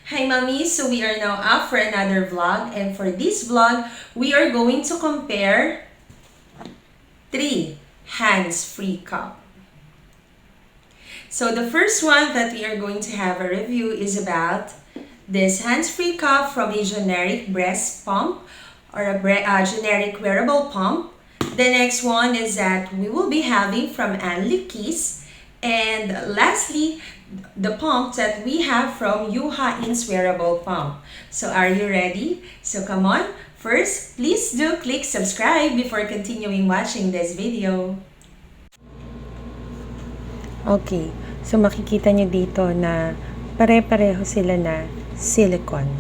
Hi mommy, so we are now up for another vlog, and for this vlog, we are going to compare 3 hands-free cup. So the first one that we are going to have a review is about this hands-free cup from a generic breast pump or a generic wearable pump. The next one is that we will be having from Anlykiss. And lastly, the pump that we have from Youha wearable pump. So are you ready? So come on. First, please do click subscribe before continuing watching this video. Okay, so makikita nyo dito na pare-pareho sila na silicone.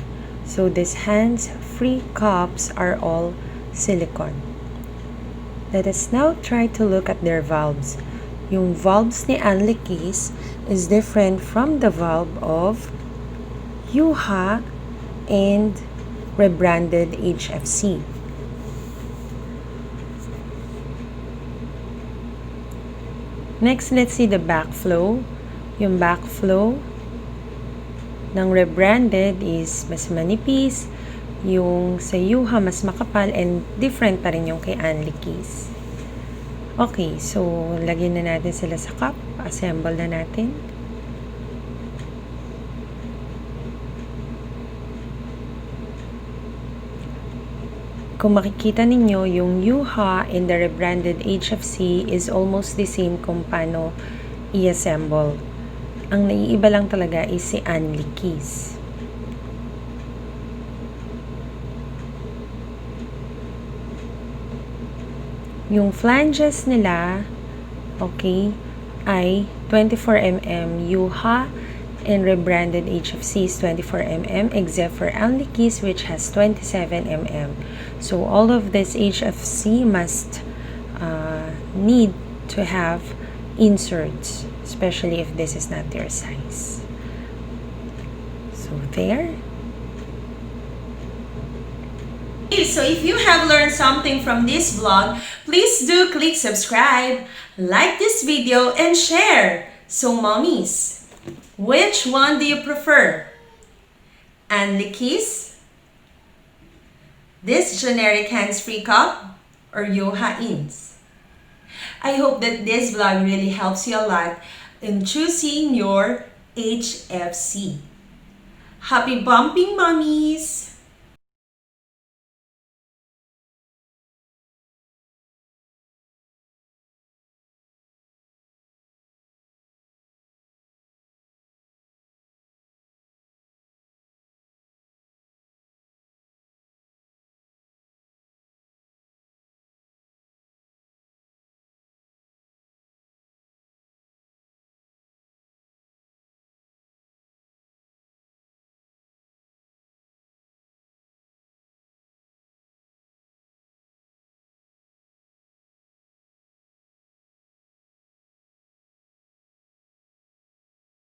So these hands-free cups are all silicone. Let us now try to look at their valves. Yung valves ni Anlykiss is different from the valve of Youha and Rebranded HFC. Next, let's see the backflow. Yung backflow ng Rebranded is mas manipis, yung sa Youha mas makapal, and different pa rin yung kay Anlykiss. Okay, so lagyan na natin sila sa cup. Assemble na natin. Kung makikita ninyo, yung Youha and the Rebranded HFC is almost the same kung paano i-assemble. Ang naiiba lang talaga is si Anlykiss. Yung flanges nila, okay, ay 24mm. Youha and Rebranded HFC is 24mm, except for Anlykiss, which has 27mm. So all of this HFC must need to have inserts, especially if this is not your size. So there. So if you have learned something from this vlog, please do click subscribe, like this video, and share. So mommies, which one do you prefer? Anlykiss, this generic hands-free cup, or Youha ins? I hope that this vlog really helps you a lot in choosing your HFC. Happy bumping, mommies!